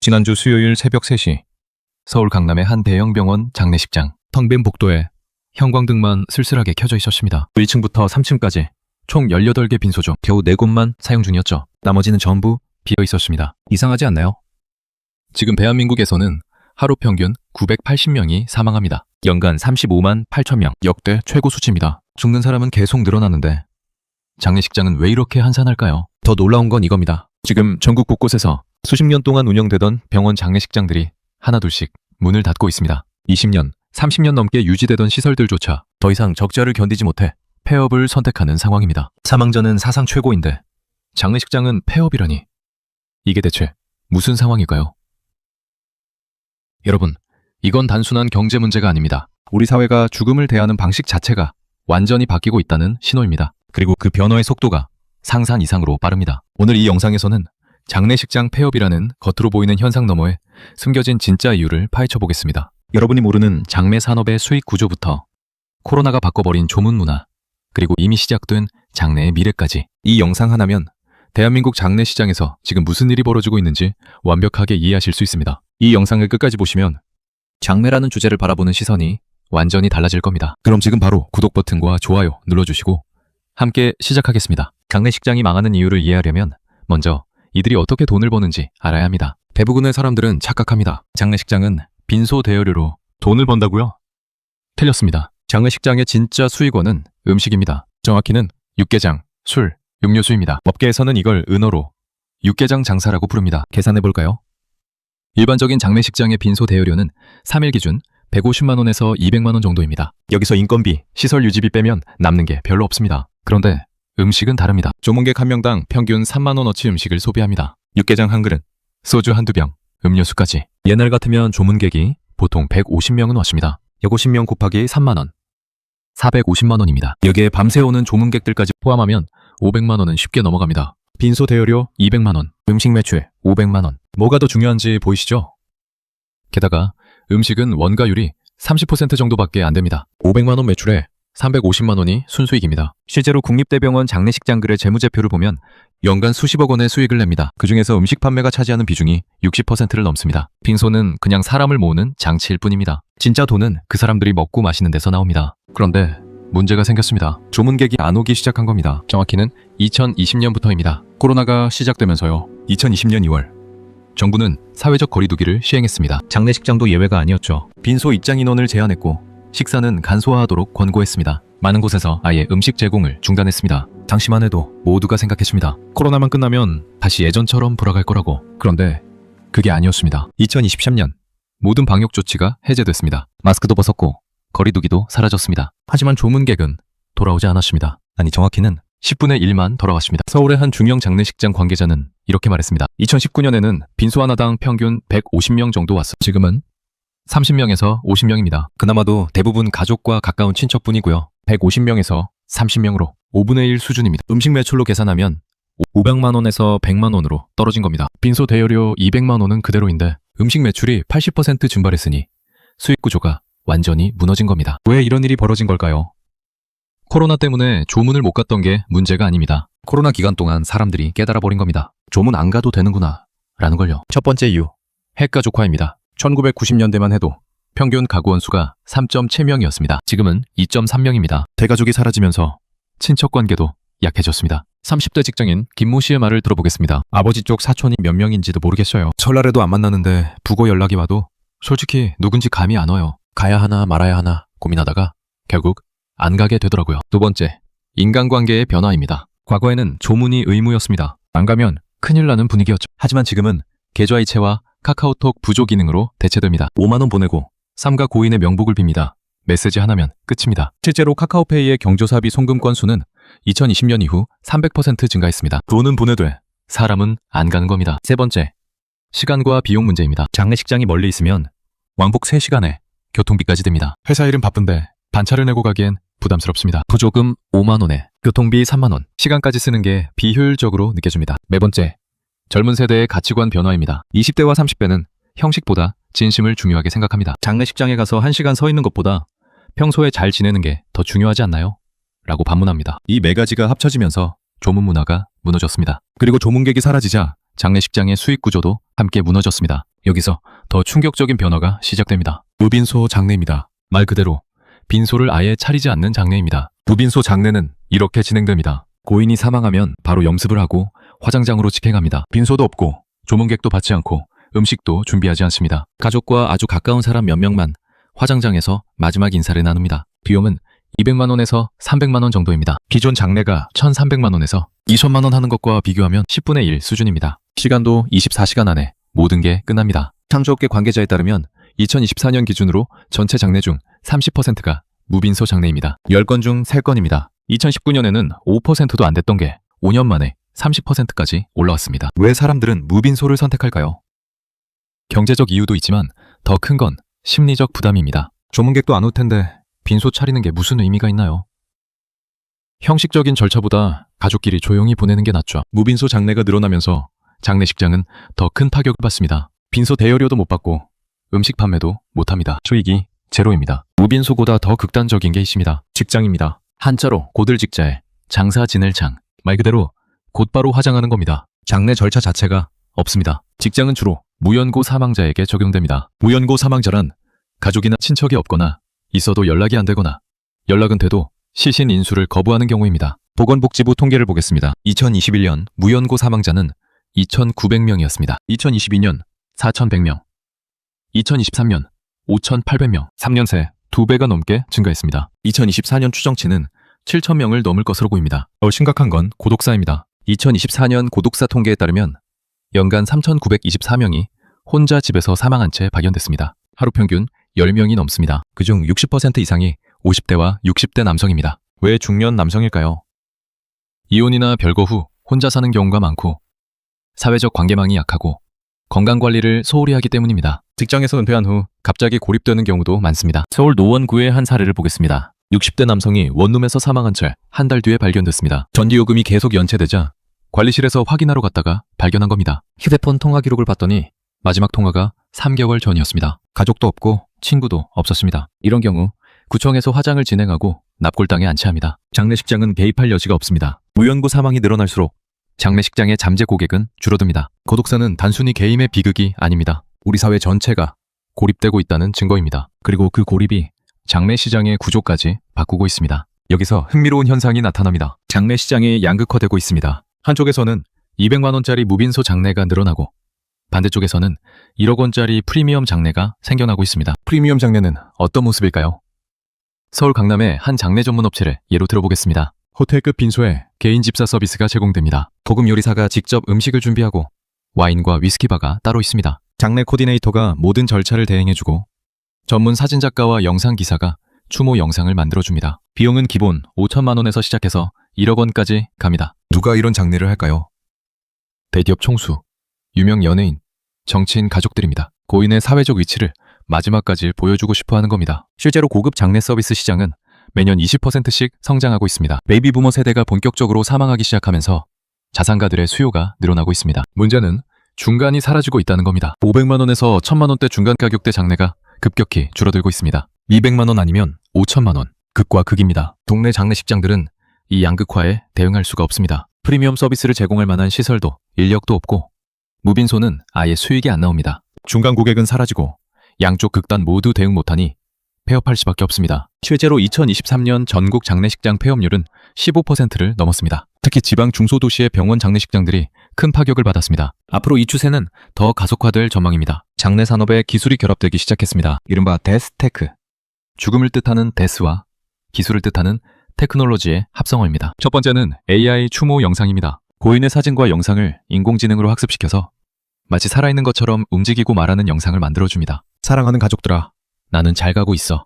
지난주 수요일 새벽 3시 서울 강남의 한 대형 병원 장례식장. 텅 빈 복도에 형광등만 쓸쓸하게 켜져 있었습니다. 1층부터 3층까지 총 18개 빈소죠. 겨우 4곳만 사용 중이었죠. 나머지는 전부 비어 있었습니다. 이상하지 않나요? 지금 대한민국에서는 하루 평균 980명이 사망합니다. 연간 35만 8천 명. 역대 최고 수치입니다. 죽는 사람은 계속 늘어나는데 장례식장은 왜 이렇게 한산할까요? 더 놀라운 건 이겁니다. 지금 전국 곳곳에서 수십 년 동안 운영되던 병원 장례식장들이 하나둘씩 문을 닫고 있습니다. 20년, 30년 넘게 유지되던 시설들조차 더 이상 적자를 견디지 못해 폐업을 선택하는 상황입니다. 사망자는 사상 최고인데 장례식장은 폐업이라니. 이게 대체 무슨 상황일까요? 여러분, 이건 단순한 경제 문제가 아닙니다. 우리 사회가 죽음을 대하는 방식 자체가 완전히 바뀌고 있다는 신호입니다. 그리고 그 변화의 속도가 상상 이상으로 빠릅니다. 오늘 이 영상에서는 장례식장 폐업이라는 겉으로 보이는 현상 너머에 숨겨진 진짜 이유를 파헤쳐 보겠습니다. 여러분이 모르는 장례 산업의 수익 구조부터 코로나가 바꿔버린 조문 문화, 그리고 이미 시작된 장례의 미래까지. 이 영상 하나면 대한민국 장례시장에서 지금 무슨 일이 벌어지고 있는지 완벽하게 이해하실 수 있습니다. 이 영상을 끝까지 보시면 장례라는 주제를 바라보는 시선이 완전히 달라질 겁니다. 그럼 지금 바로 구독 버튼과 좋아요 눌러주시고 함께 시작하겠습니다. 장례식장이 망하는 이유를 이해하려면 먼저 이들이 어떻게 돈을 버는지 알아야 합니다. 대부분의 사람들은 착각합니다. 장례식장은 빈소 대여료로 돈을 번다고요? 틀렸습니다. 장례식장의 진짜 수익원은 음식입니다. 정확히는 육개장, 술, 음료수입니다. 업계에서는 이걸 은어로 육개장 장사라고 부릅니다. 계산해볼까요? 일반적인 장례식장의 빈소 대여료는 3일 기준 150만 원에서 200만 원 정도입니다. 여기서 인건비, 시설 유지비 빼면 남는 게 별로 없습니다. 그런데 음식은 다릅니다. 조문객 한 명당 평균 3만 원어치 음식을 소비합니다. 육개장 한 그릇, 소주 한두 병, 음료수까지. 옛날 같으면 조문객이 보통 150명은 왔습니다. 150명 곱하기 3만 원, 450만 원입니다. 여기에 밤새 오는 조문객들까지 포함하면 500만 원은 쉽게 넘어갑니다. 빈소 대여료 200만 원, 음식 매출 500만 원. 뭐가 더 중요한지 보이시죠? 게다가 음식은 원가율이 30% 정도밖에 안 됩니다. 500만 원 매출에 350만 원이 순수익입니다. 실제로 국립대병원 장례식장들의 재무제표를 보면 연간 수십억 원의 수익을 냅니다. 그중에서 음식 판매가 차지하는 비중이 60%를 넘습니다. 빈소는 그냥 사람을 모으는 장치일 뿐입니다. 진짜 돈은 그 사람들이 먹고 마시는 데서 나옵니다. 그런데 문제가 생겼습니다. 조문객이 안 오기 시작한 겁니다. 정확히는 2020년부터입니다. 코로나가 시작되면서요. 2020년 2월 정부는 사회적 거리두기를 시행했습니다. 장례식장도 예외가 아니었죠. 빈소 입장 인원을 제한했고 식사는 간소화하도록 권고했습니다. 많은 곳에서 아예 음식 제공을 중단했습니다. 당시만 해도 모두가 생각했습니다. 코로나만 끝나면 다시 예전처럼 돌아갈 거라고. 그런데 그게 아니었습니다. 2023년 모든 방역 조치가 해제됐습니다. 마스크도 벗었고 거리두기도 사라졌습니다. 하지만 조문객은 돌아오지 않았습니다. 아니, 정확히는 10분의 1만 돌아왔습니다. 서울의 한 중형 장례식장 관계자는 이렇게 말했습니다. 2019년에는 빈소 하나당 평균 150명 정도 왔어. 지금은 30명에서 50명입니다. 그나마도 대부분 가족과 가까운 친척뿐이고요. 150명에서 30명으로 5분의 1 수준입니다. 음식 매출로 계산하면 500만 원에서 100만 원으로 떨어진 겁니다. 빈소 대여료 200만 원은 그대로인데 음식 매출이 80% 증발했으니 수익 구조가 완전히 무너진 겁니다. 왜 이런 일이 벌어진 걸까요? 코로나 때문에 조문을 못 갔던 게 문제가 아닙니다. 코로나 기간 동안 사람들이 깨달아 버린 겁니다. 조문 안 가도 되는구나 라는 걸요. 첫 번째 이유, 핵가족화입니다. 1990년대만 해도 평균 가구 원수가 3.7명이었습니다. 지금은 2.3명입니다. 대가족이 사라지면서 친척 관계도 약해졌습니다. 30대 직장인 김모 씨의 말을 들어보겠습니다. 아버지 쪽 사촌이 몇 명인지도 모르겠어요. 설날에도 안 만나는데 부고 연락이 와도 솔직히 누군지 감이 안 와요. 가야 하나 말아야 하나 고민하다가 결국 안 가게 되더라고요. 두 번째, 인간관계의 변화입니다. 과거에는 조문이 의무였습니다. 안 가면 큰일 나는 분위기였죠. 하지만 지금은 계좌이체와 카카오톡 부조 기능으로 대체됩니다. 5만 원 보내고 삼가 고인의 명복을 빕니다. 메시지 하나면 끝입니다. 실제로 카카오페이의 경조사비 송금 건수는 2020년 이후 300% 증가했습니다. 돈은 보내되 사람은 안 가는 겁니다. 세 번째, 시간과 비용 문제입니다. 장례식장이 멀리 있으면 왕복 3시간에 교통비까지 듭니다. 회사 일은 바쁜데 반차를 내고 가기엔 부담스럽습니다. 부조금 5만 원에 교통비 3만 원, 시간까지 쓰는 게 비효율적으로 느껴집니다. 네 번째, 젊은 세대의 가치관 변화입니다. 20대와 30대는 형식보다 진심을 중요하게 생각합니다. 장례식장에 가서 1시간 서 있는 것보다 평소에 잘 지내는 게 더 중요하지 않나요? 라고 반문합니다. 이 네 가지가 합쳐지면서 조문 문화가 무너졌습니다. 그리고 조문객이 사라지자 장례식장의 수익 구조도 함께 무너졌습니다. 여기서 더 충격적인 변화가 시작됩니다. 무빈소 장례입니다. 말 그대로 빈소를 아예 차리지 않는 장례입니다. 무빈소 장례는 이렇게 진행됩니다. 고인이 사망하면 바로 염습을 하고 화장장으로 직행합니다. 빈소도 없고 조문객도 받지 않고 음식도 준비하지 않습니다. 가족과 아주 가까운 사람 몇 명만 화장장에서 마지막 인사를 나눕니다. 비용은 200만 원에서 300만 원 정도입니다. 기존 장례가 1,300만 원에서 2천만 원 하는 것과 비교하면 10분의 1 수준입니다. 시간도 24시간 안에 모든 게 끝납니다. 창조업계 관계자에 따르면 2024년 기준으로 전체 장례 중 30%가 무빈소 장례입니다. 10건 중 3건입니다. 2019년에는 5%도 안 됐던 게 5년 만에 30%까지 올라왔습니다. 왜 사람들은 무빈소를 선택할까요? 경제적 이유도 있지만 더 큰 건 심리적 부담입니다. 조문객도 안 올 텐데 빈소 차리는 게 무슨 의미가 있나요? 형식적인 절차보다 가족끼리 조용히 보내는 게 낫죠. 무빈소 장례가 늘어나면서 장례식장은 더 큰 타격을 받습니다. 빈소 대여료도 못 받고 음식 판매도 못합니다. 수익이 제로입니다. 무빈소보다 더 극단적인 게 있습니다. 직장입니다. 한자로 고들직자에 장사 지낼 장. 말 그대로 곧바로 화장하는 겁니다. 장례 절차 자체가 없습니다. 직장은 주로 무연고 사망자에게 적용됩니다. 무연고 사망자란 가족이나 친척이 없거나 있어도 연락이 안 되거나 연락은 돼도 시신 인수를 거부하는 경우입니다. 보건복지부 통계를 보겠습니다. 2021년 무연고 사망자는 2,900명이었습니다. 2022년 4,100명, 2023년 5,800명, 3년 새 2배가 넘게 증가했습니다. 2024년 추정치는 7,000명을 넘을 것으로 보입니다. 더 심각한 건 고독사입니다. 2024년 고독사 통계에 따르면 연간 3,924명이 혼자 집에서 사망한 채 발견됐습니다. 하루 평균 10명이 넘습니다. 그중 60% 이상이 50대와 60대 남성입니다. 왜 중년 남성일까요? 이혼이나 별거 후 혼자 사는 경우가 많고 사회적 관계망이 약하고 건강관리를 소홀히 하기 때문입니다. 직장에서 은퇴한 후 갑자기 고립되는 경우도 많습니다. 서울 노원구의 한 사례를 보겠습니다. 60대 남성이 원룸에서 사망한 채 한 달 뒤에 발견됐습니다. 전기요금이 계속 연체되자 관리실에서 확인하러 갔다가 발견한 겁니다. 휴대폰 통화 기록을 봤더니 마지막 통화가 3개월 전이었습니다. 가족도 없고 친구도 없었습니다. 이런 경우 구청에서 화장을 진행하고 납골당에 안치합니다. 장례식장은 개입할 여지가 없습니다. 무연고 사망이 늘어날수록 장례식장의 잠재 고객은 줄어듭니다. 고독사는 단순히 개인의 비극이 아닙니다. 우리 사회 전체가 고립되고 있다는 증거입니다. 그리고 그 고립이 장례시장의 구조까지 바꾸고 있습니다. 여기서 흥미로운 현상이 나타납니다. 장례시장이 양극화되고 있습니다. 한쪽에서는 200만 원짜리 무빈소 장례가 늘어나고 반대쪽에서는 1억 원짜리 프리미엄 장례가 생겨나고 있습니다. 프리미엄 장례는 어떤 모습일까요? 서울 강남의 한 장례 전문 업체를 예로 들어보겠습니다. 호텔급 빈소에 개인 집사 서비스가 제공됩니다. 고급 요리사가 직접 음식을 준비하고 와인과 위스키바가 따로 있습니다. 장례 코디네이터가 모든 절차를 대행해주고 전문 사진작가와 영상기사가 추모 영상을 만들어줍니다. 비용은 기본 5천만 원에서 시작해서 1억 원까지 갑니다. 누가 이런 장례를 할까요? 대기업 총수, 유명 연예인, 정치인 가족들입니다. 고인의 사회적 위치를 마지막까지 보여주고 싶어 하는 겁니다. 실제로 고급 장례 서비스 시장은 매년 20%씩 성장하고 있습니다. 베이비 부머 세대가 본격적으로 사망하기 시작하면서 자산가들의 수요가 늘어나고 있습니다. 문제는 중간이 사라지고 있다는 겁니다. 500만 원에서 1,000만 원대 중간 가격대 장례가 급격히 줄어들고 있습니다. 200만 원 아니면 5천만 원. 극과 극입니다. 동네 장례식장들은 이 양극화에 대응할 수가 없습니다. 프리미엄 서비스를 제공할 만한 시설도 인력도 없고 무빈소는 아예 수익이 안 나옵니다. 중간 고객은 사라지고 양쪽 극단 모두 대응 못하니 폐업할 수밖에 없습니다. 실제로 2023년 전국 장례식장 폐업률은 15%를 넘었습니다. 특히 지방 중소도시의 병원 장례식장들이 큰 파격을 받았습니다. 앞으로 이 추세는 더 가속화될 전망입니다. 장례 산업에 기술이 결합되기 시작했습니다. 이른바 데스테크. 죽음을 뜻하는 데스와 기술을 뜻하는 테크놀로지의 합성어입니다. 첫 번째는 AI 추모 영상입니다. 고인의 사진과 영상을 인공지능으로 학습시켜서 마치 살아있는 것처럼 움직이고 말하는 영상을 만들어줍니다. 사랑하는 가족들아, 나는 잘 가고 있어.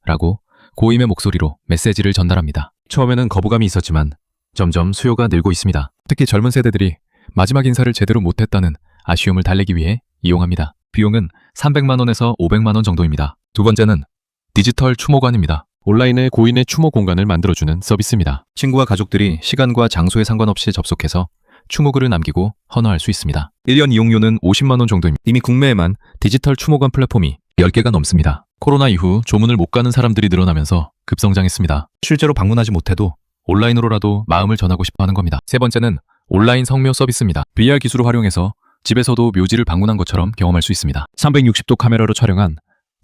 라고 고임의 목소리로 메시지를 전달합니다. 처음에는 거부감이 있었지만 점점 수요가 늘고 있습니다. 특히 젊은 세대들이 마지막 인사를 제대로 못했다는 아쉬움을 달래기 위해 이용합니다. 비용은 300만 원에서 500만 원 정도입니다. 두 번째는 디지털 추모관입니다. 온라인에 고인의 추모 공간을 만들어주는 서비스입니다. 친구와 가족들이 시간과 장소에 상관없이 접속해서 추모글을 남기고 헌화할 수 있습니다. 1년 이용료는 50만 원 정도입니다. 이미 국내에만 디지털 추모관 플랫폼이 10개가 넘습니다. 코로나 이후 조문을 못 가는 사람들이 늘어나면서 급성장했습니다. 실제로 방문하지 못해도 온라인으로라도 마음을 전하고 싶어 하는 겁니다. 세 번째는 온라인 성묘 서비스입니다. VR 기술을 활용해서 집에서도 묘지를 방문한 것처럼 경험할 수 있습니다. 360도 카메라로 촬영한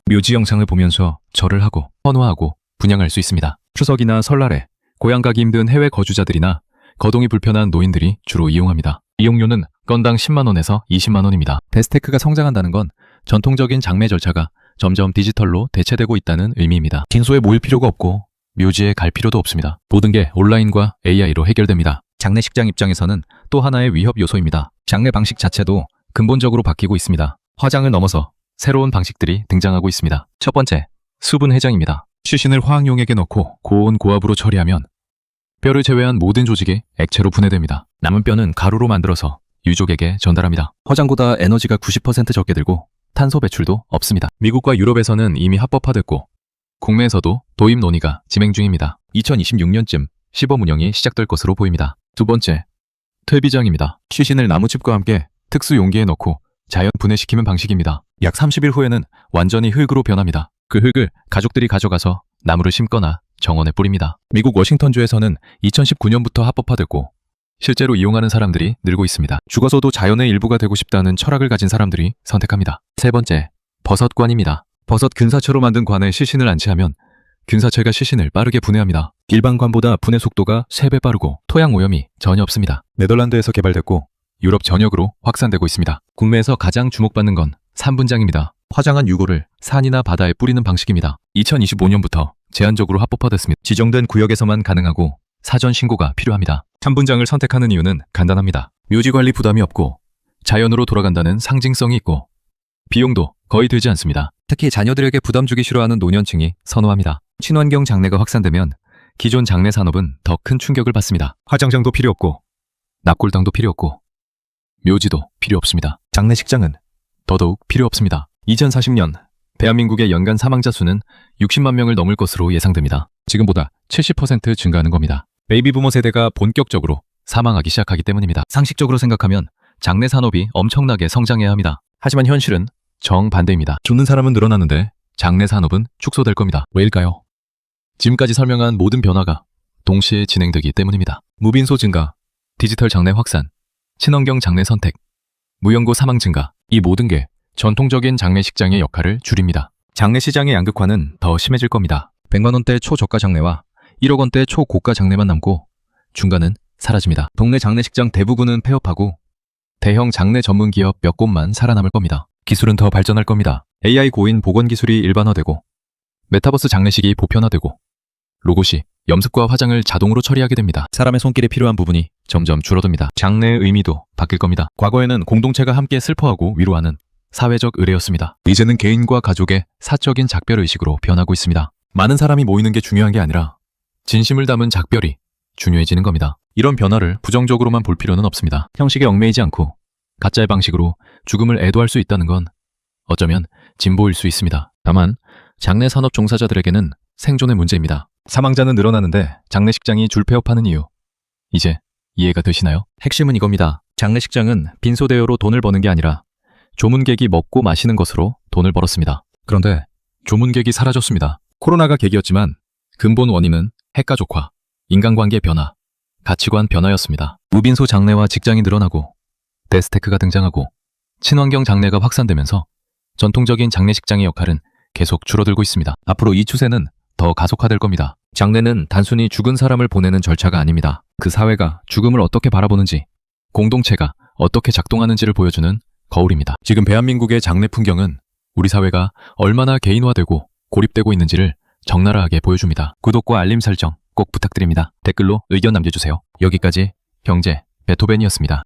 묘지 영상을 보면서 절을 하고 헌화하고 분양할 수 있습니다. 추석이나 설날에 고향 가기 힘든 해외 거주자들이나 거동이 불편한 노인들이 주로 이용합니다. 이용료는 건당 10만 원에서 20만 원입니다. 데스테크가 성장한다는 건 전통적인 장례 절차가 점점 디지털로 대체되고 있다는 의미입니다. 빈소에 모일 필요가 없고 묘지에 갈 필요도 없습니다. 모든 게 온라인과 AI로 해결됩니다. 장례식장 입장에서는 또 하나의 위협 요소입니다. 장례 방식 자체도 근본적으로 바뀌고 있습니다. 화장을 넘어서 새로운 방식들이 등장하고 있습니다. 첫 번째, 수분 해장입니다. 시신을 화학용액에 넣고 고온 고압으로 처리하면 뼈를 제외한 모든 조직이 액체로 분해됩니다. 남은 뼈는 가루로 만들어서 유족에게 전달합니다. 화장보다 에너지가 90% 적게 들고 탄소 배출도 없습니다. 미국과 유럽에서는 이미 합법화됐고 국내에서도 도입 논의가 진행 중입니다. 2026년쯤 시범 운영이 시작될 것으로 보입니다. 두 번째, 퇴비장입니다. 시신을 나무칩과 함께 특수 용기에 넣고 자연 분해시키는 방식입니다. 약 30일 후에는 완전히 흙으로 변합니다. 그 흙을 가족들이 가져가서 나무를 심거나 정원에 뿌립니다. 미국 워싱턴주에서는 2019년부터 합법화됐고 실제로 이용하는 사람들이 늘고 있습니다. 죽어서도 자연의 일부가 되고 싶다는 철학을 가진 사람들이 선택합니다. 세 번째, 버섯관입니다. 버섯 균사체로 만든 관에 시신을 안치하면 균사체가 시신을 빠르게 분해합니다. 일반 관보다 분해 속도가 3배 빠르고 토양 오염이 전혀 없습니다. 네덜란드에서 개발됐고 유럽 전역으로 확산되고 있습니다. 국내에서 가장 주목받는 건 산분장입니다. 화장한 유골을 산이나 바다에 뿌리는 방식입니다. 2025년부터 제한적으로 합법화됐습니다. 지정된 구역에서만 가능하고 사전 신고가 필요합니다. 산분장을 선택하는 이유는 간단합니다. 묘지 관리 부담이 없고 자연으로 돌아간다는 상징성이 있고 비용도 거의 들지 않습니다. 특히 자녀들에게 부담 주기 싫어하는 노년층이 선호합니다. 친환경 장례가 확산되면 기존 장례 산업은 더 큰 충격을 받습니다. 화장장도 필요 없고 납골당도 필요 없고 묘지도 필요 없습니다. 장례식장은 더더욱 필요 없습니다. 2040년 대한민국의 연간 사망자 수는 60만 명을 넘을 것으로 예상됩니다. 지금보다 70% 증가하는 겁니다. 베이비부머 세대가 본격적으로 사망하기 시작하기 때문입니다. 상식적으로 생각하면 장례 산업이 엄청나게 성장해야 합니다. 하지만 현실은 정반대입니다. 죽는 사람은 늘어나는데 장례 산업은 축소될 겁니다. 왜일까요? 지금까지 설명한 모든 변화가 동시에 진행되기 때문입니다. 무빈소 증가, 디지털 장례 확산, 친환경 장례 선택, 무연고 사망 증가, 이 모든 게 전통적인 장례식장의 역할을 줄입니다. 장례시장의 양극화는 더 심해질 겁니다. 100만 원대 초저가 장례와 1억 원대 초고가 장례만 남고 중간은 사라집니다. 동네 장례식장 대부분은 폐업하고 대형 장례 전문 기업 몇 곳만 살아남을 겁니다. 기술은 더 발전할 겁니다. AI 고인 복원 기술이 일반화되고 메타버스 장례식이 보편화되고 로봇이 염습과 화장을 자동으로 처리하게 됩니다. 사람의 손길이 필요한 부분이 점점 줄어듭니다. 장례의 의미도 바뀔 겁니다. 과거에는 공동체가 함께 슬퍼하고 위로하는 사회적 의례였습니다. 이제는 개인과 가족의 사적인 작별의식으로 변하고 있습니다. 많은 사람이 모이는 게 중요한 게 아니라 진심을 담은 작별이 중요해지는 겁니다. 이런 변화를 부정적으로만 볼 필요는 없습니다. 형식에 얽매이지 않고 가짜의 방식으로 죽음을 애도할 수 있다는 건 어쩌면 진보일 수 있습니다. 다만 장례 산업 종사자들에게는 생존의 문제입니다. 사망자는 늘어나는데 장례식장이 줄폐업하는 이유, 이제 이해가 되시나요? 핵심은 이겁니다. 장례식장은 빈소 대여로 돈을 버는 게 아니라 조문객이 먹고 마시는 것으로 돈을 벌었습니다. 그런데 조문객이 사라졌습니다. 코로나가 계기였지만 근본 원인은 핵가족화, 인간관계 변화, 가치관 변화였습니다. 무빈소 장례와 직장이 늘어나고 데스테크가 등장하고 친환경 장례가 확산되면서 전통적인 장례식장의 역할은 계속 줄어들고 있습니다. 앞으로 이 추세는 더 가속화될 겁니다. 장례는 단순히 죽은 사람을 보내는 절차가 아닙니다. 그 사회가 죽음을 어떻게 바라보는지, 공동체가 어떻게 작동하는지를 보여주는 거울입니다. 지금 대한민국의 장례 풍경은 우리 사회가 얼마나 개인화되고 고립되고 있는지를 적나라하게 보여줍니다. 구독과 알림 설정 꼭 부탁드립니다. 댓글로 의견 남겨주세요. 여기까지 경제 베토벤이었습니다.